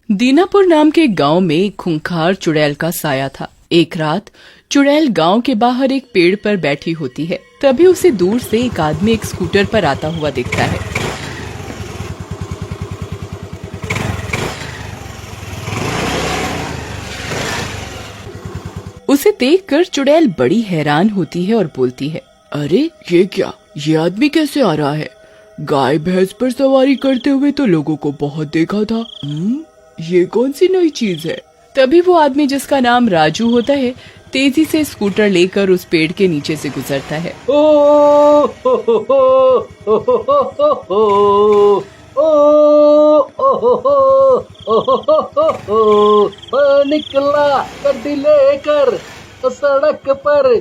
दीनापुर नाम के गांव में एक खूंखार चुड़ैल का साया था। एक रात चुड़ैल गांव के बाहर एक पेड़ पर बैठी होती है। तभी उसे दूर से एक आदमी एक स्कूटर पर आता हुआ दिखता है। उसे देखकर चुड़ैल बड़ी हैरान होती है और बोलती है, अरे ये क्या, ये आदमी कैसे आ रहा है? गाय भैंस पर सवारी करते हुए तो लोगों को बहुत देखा था। ये कौन सी नई चीज है? तभी वो आदमी, जिसका नाम राजू होता है, तेजी से स्कूटर लेकर उस पेड़ के नीचे से गुजरता है। ओ हो हो हो हो हो हो हो ओ निकला गड्डी लेकर सड़क पर,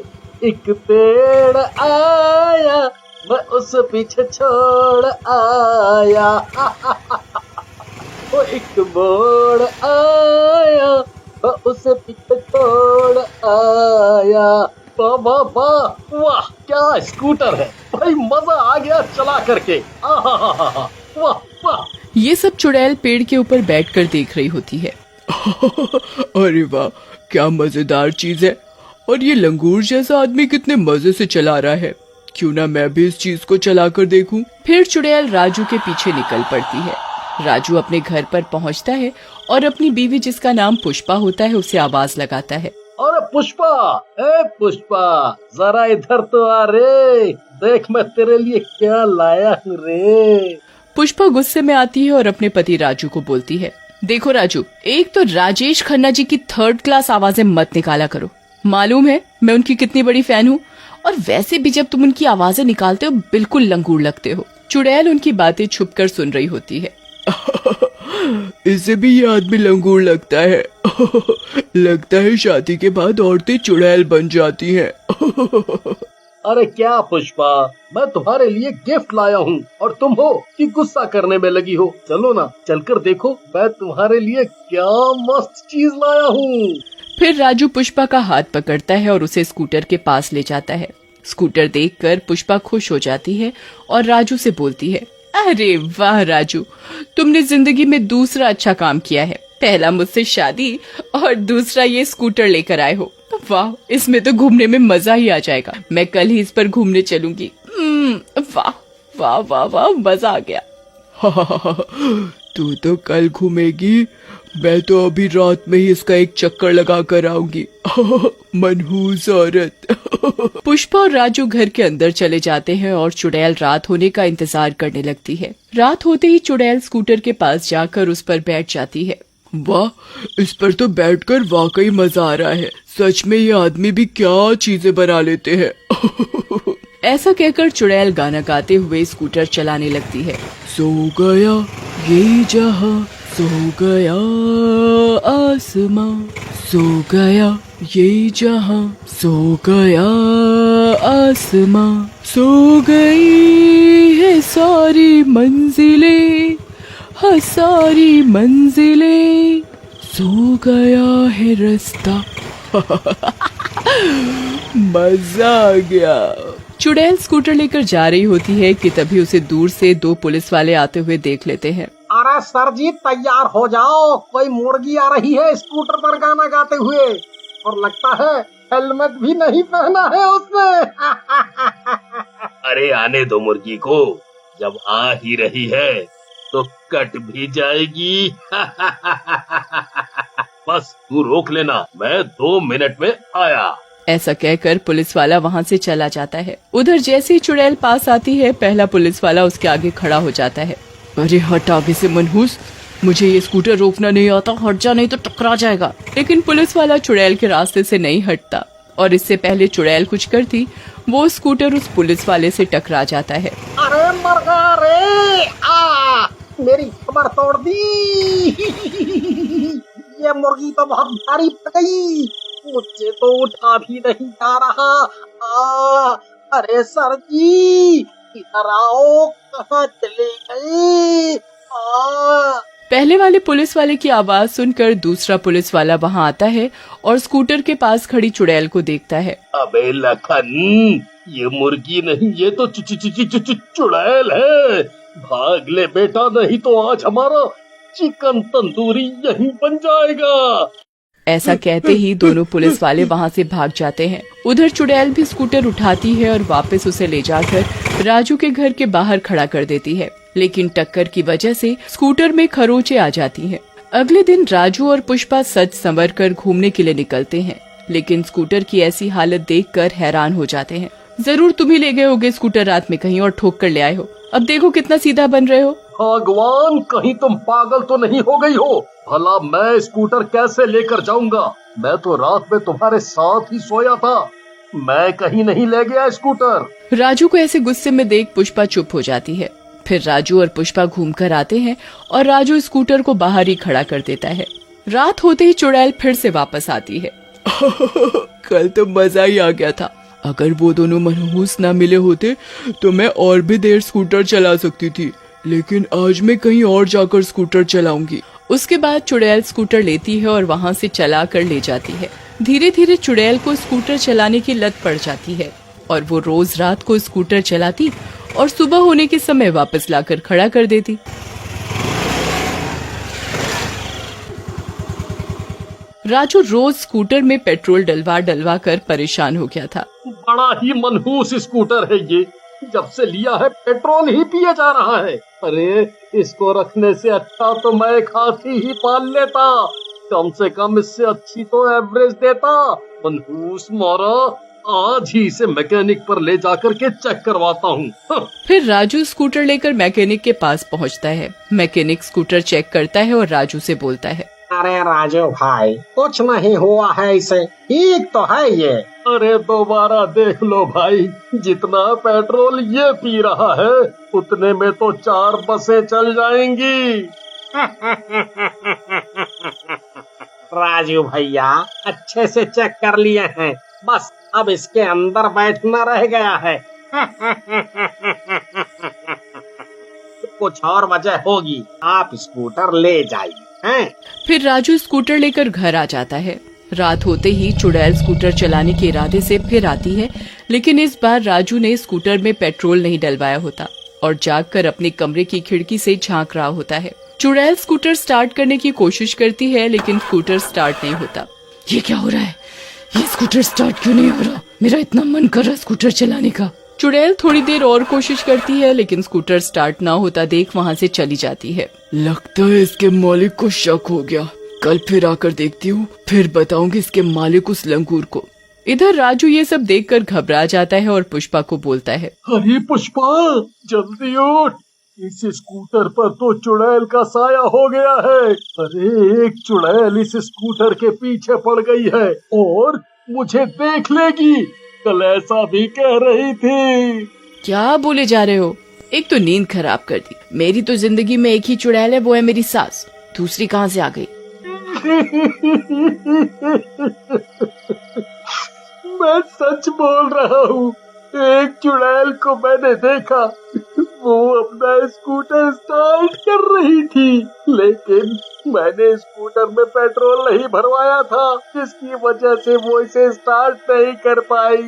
एक पेड़ आया मैं उस पीछे छोड़ आया। वो एक मोड़ आया मैं उसे पीछे छोड़ आया। वाह वाह वाह वाह, क्या स्कूटर है भाई, मजा आ गया चला करके। आहा, वाह वाह। ये सब चुड़ैल पेड़ के ऊपर बैठकर देख रही होती है। अरे वाह, क्या मजेदार चीज है। और ये लंगूर जैसा आदमी कितने मजे से चला रहा है। क्यों ना मैं भी इस चीज को चला कर देखूं। फिर चुड़ैल राजू के पीछे निकल पड़ती है। राजू अपने घर पर पहुंचता है और अपनी बीवी, जिसका नाम पुष्पा होता है, उसे आवाज लगाता है। अरे पुष्पा, ए पुष्पा, जरा इधर तो आ रे, देख मैं तेरे लिए क्या लाया हूँ रे। पुष्पा गुस्से में आती है और अपने पति राजू को बोलती है, देखो राजू, एक तो राजेश खन्ना जी की 3rd क्लास आवाजें मत निकाला करो। मालूम है मैं उनकी कितनी बड़ी फैन हूँ, और वैसे भी जब तुम उनकी आवाजें निकालते हो बिल्कुल लंगूर लगते हो। चुड़ैल उनकी बातें छुपकर सुन रही होती है। इससे भी ये आदमी लंगूर लगता है। लगता है शादी के बाद औरतें चुड़ैल बन जाती हैं। अरे क्या पुष्पा, मैं तुम्हारे लिए गिफ्ट लाया हूँ और तुम हो कि गुस्सा करने में लगी हो। चलो ना, चलकर देखो मैं तुम्हारे लिए क्या मस्त चीज लाया हूँ। फिर राजू पुष्पा का हाथ पकड़ता है और उसे स्कूटर के पास ले जाता है। स्कूटर देखकर पुष्पा खुश हो जाती है और राजू से बोलती है, अरे वाह राजू, तुमने जिंदगी में दूसरा अच्छा काम किया है। पहला मुझसे शादी और दूसरा ये स्कूटर लेकर आए हो। वाह, इसमें तो घूमने में मजा ही आ जाएगा। मैं कल ही इस पर घूमने चलूंगी। वाह वाह वाह वाह, मजा आ गया। तू तो कल घूमेगी, मैं तो अभी रात में ही इसका एक चक्कर लगा कर आऊंगी। मनहूस औरत। पुष्पा और राजू घर के अंदर चले जाते हैं और चुड़ैल रात होने का इंतजार करने लगती है। रात होते ही चुड़ैल स्कूटर के पास जाकर उस पर बैठ जाती है। वाह, इस पर तो बैठकर वाकई मजा आ रहा है। सच में ये आदमी भी क्या चीजें बना लेते हैं। ऐसा कहकर चुड़ैल गाना गाते हुए स्कूटर चलाने लगती है। सो गया ये जहां, सो गया आसमां, सो गया ये जहां, सो गया आसमां, सो गई है सारी मंजिलें, हाँ सारी मंजिलें, सो गया है रास्ता। मजा आ गया। चुड़ैल स्कूटर लेकर जा रही होती है कि तभी उसे दूर से 2 पुलिस वाले आते हुए देख लेते हैं। अरे सर जी, तैयार हो जाओ, कोई मुर्गी आ रही है स्कूटर पर गाना गाते हुए, और लगता है हेलमेट भी नहीं पहना है उसने। अरे आने दो मुर्गी को, जब आ ही रही है तो कट भी जाएगी। बस तू रोक लेना, मैं 2 मिनट में आया। ऐसा कहकर पुलिस वाला वहाँ से चला जाता है। उधर जैसे ही चुड़ैल पास आती है, पहला पुलिस वाला उसके आगे खड़ा हो जाता है। अरे हट आगे से मनहूस, मुझे ये स्कूटर रोकना नहीं आता, हट जा नहीं तो टकरा जाएगा। लेकिन पुलिस वाला चुड़ैल के रास्ते से नहीं हटता और इससे पहले चुड़ैल कुछ करती, वो स्कूटर उस पुलिस वाले से टकरा जाता है। अरे मर गया रे, मेरी कमर तोड़ दी। ये मुर्गी तो बहुत भारी पड़ गई, मुझे तो उठा भी नहीं जा रहा। अरे सर जी, इधर आओ, कहाँ चले गए? पहले वाले पुलिस वाले की आवाज सुनकर दूसरा पुलिस वाला वहाँ आता है और स्कूटर के पास खड़ी चुड़ैल को देखता है। अबे लखन, ये मुर्गी नहीं, ये तो चुड़ैल है। भाग ले बेटा, नहीं तो आज हमारा चिकन तंदूरी यहीं बन जाएगा। ऐसा कहते ही दोनों पुलिस वाले वहाँ से भाग जाते हैं। उधर चुड़ैल भी स्कूटर उठाती है और वापस उसे ले जाकर राजू के घर के बाहर खड़ा कर देती है, लेकिन टक्कर की वजह से स्कूटर में खरोंचे आ जाती हैं। अगले दिन राजू और पुष्पा सज संवर कर घूमने के लिए निकलते हैं, लेकिन स्कूटर की ऐसी हालत देखकर हैरान हो जाते हैं। जरूर तुम ही ले गए होगे स्कूटर रात में कहीं और ठोक कर ले आए हो। अब देखो कितना सीधा बन रहे हो। भगवान, कहीं तुम पागल तो नहीं हो गई हो? भला मैं स्कूटर कैसे लेकर जाऊंगा? मैं तो रात में तुम्हारे साथ ही सोया था। मैं कहीं नहीं ले गया स्कूटर। राजू को ऐसे गुस्से में देख पुष्पा चुप हो जाती है। फिर राजू और पुष्पा घूमकर आते हैं और राजू स्कूटर को बाहर ही खड़ा कर देता है। रात होते ही चुड़ैल फिर से वापस आती है। कल तो मजा ही आ गया था। अगर वो दोनों मनहूस ना मिले होते तो मैं और भी देर स्कूटर चला सकती थी, लेकिन आज मैं कहीं और जाकर स्कूटर चलाऊंगी। उसके बाद चुड़ैल स्कूटर लेती है और वहाँ से चला कर ले जाती है। धीरे धीरे चुड़ैल को स्कूटर चलाने की लत पड़ जाती है और वो रोज रात को स्कूटर चलाती और सुबह होने के समय वापस लाकर खड़ा कर देती। राजू रोज स्कूटर में पेट्रोल डलवा कर परेशान हो गया था। बड़ा ही मनहूस स्कूटर है ये। जब से लिया है पेट्रोल ही पिया जा रहा है। अरे, इसको रखने से अच्छा तो मैं एक हाथी ही पाल लेता। कम से कम इससे अच्छी तो एवरेज देता। मनहूस मोरा, आज ही इसे मैकेनिक पर ले जाकर के चेक करवाता हूँ। फिर राजू स्कूटर लेकर मैकेनिक के पास पहुँचता है। मैकेनिक स्कूटर चेक करता है और राजू से बोलता है, अरे राजू भाई, कुछ नहीं हुआ है इसे, ठीक तो है ये। अरे दोबारा देख लो भाई, जितना पेट्रोल ये पी रहा है उतने में तो 4 बसें चल जाएंगी। राजू भैया, अच्छे से चेक कर लिए हैं, बस अब इसके अंदर बैठना रह गया है। कुछ और वजह होगी, आप स्कूटर ले जाइए। फिर राजू स्कूटर लेकर घर आ जाता है। रात होते ही चुड़ैल स्कूटर चलाने के इरादे से फिर आती है, लेकिन इस बार राजू ने स्कूटर में पेट्रोल नहीं डलवाया होता और जागकर अपने कमरे की खिड़की से झांक रहा होता है। चुड़ैल स्कूटर स्टार्ट करने की कोशिश करती है, लेकिन स्कूटर स्टार्ट नहीं होता। ये क्या हो रहा है? ये स्कूटर स्टार्ट क्यों नहीं हो रहा? मेरा इतना मन कर रहा स्कूटर चलाने का। चुड़ैल थोड़ी देर और कोशिश करती है, लेकिन स्कूटर स्टार्ट ना होता देख वहाँ से चली जाती है। लगता है इसके मालिक को शक हो गया। कल फिर आकर देखती हूँ, फिर बताऊंगी इसके मालिक उस लंगूर को। इधर राजू ये सब देखकर घबरा जाता है और पुष्पा को बोलता है, अरे पुष्पा, जल्दी उठ, इस स्कूटर पर तो चुड़ैल का साया हो गया है। अरे, एक चुड़ैल इस स्कूटर के पीछे पड़ गई है और मुझे देख लेगी। कल ऐसा भी कह रही थी। क्या बोले जा रहे हो? एक तो नींद खराब कर दी। मेरी तो जिंदगी में एक ही चुड़ैल है, वो है मेरी सास। दूसरी कहाँ से आ गई? मैं सच बोल रहा हूँ। एक चुड़ैल को मैंने देखा, वो अपना स्कूटर स्टार्ट कर रही थी, लेकिन मैंने स्कूटर में पेट्रोल नहीं भरवाया था, जिसकी वजह से वो इसे स्टार्ट नहीं कर पाई।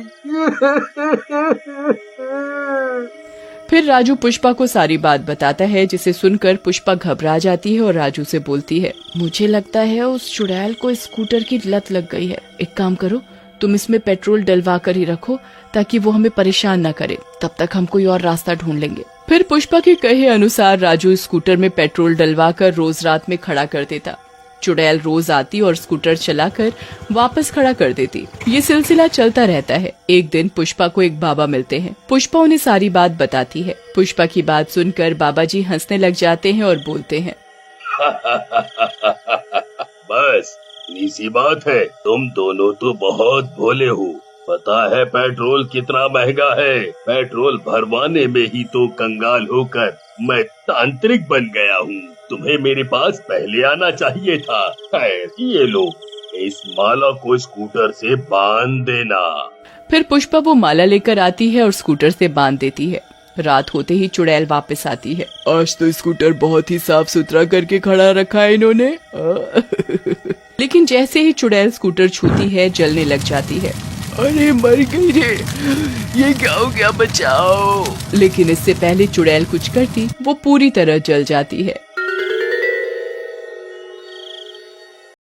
फिर राजू पुष्पा को सारी बात बताता है, जिसे सुनकर पुष्पा घबरा जाती है और राजू से बोलती है, मुझे लगता है उस चुड़ैल को स्कूटर की लत लग गई है। एक काम करो, तुम इसमें पेट्रोल डलवा कर ही रखो ताकि वो हमें परेशान न करे। तब तक हम कोई और रास्ता ढूंढ लेंगे। फिर पुष्पा के कहे अनुसार राजू स्कूटर में पेट्रोल डलवा कर रोज रात में खड़ा कर देता। चुड़ैल रोज आती और स्कूटर चलाकर वापस खड़ा कर देती। ये सिलसिला चलता रहता है। एक दिन पुष्पा को एक बाबा मिलते हैं। पुष्पा उन्हें सारी बात बताती है। पुष्पा की बात सुनकर बाबा जी हंसने लग जाते हैं और बोलते हैं, बस इसी बात है, तुम दोनों तो बहुत भोले हो। पता है पेट्रोल कितना महंगा है? पेट्रोल भरवाने में ही तो कंगाल होकर मैं तांत्रिक बन गया हूँ। तुम्हें मेरे पास पहले आना चाहिए था। ये लो, इस माला को स्कूटर से बांध देना। फिर पुष्पा वो माला लेकर आती है और स्कूटर से बांध देती है। रात होते ही चुड़ैल वापस आती है। आज तो स्कूटर बहुत ही साफ सुथरा करके खड़ा रखा है इन्होंने। लेकिन जैसे ही चुड़ैल स्कूटर छूती है, जलने लग जाती है। अरे मर गई रे, ये क्या हो गया, बचाओ। लेकिन इससे पहले चुड़ैल कुछ करती, वो पूरी तरह जल जाती है।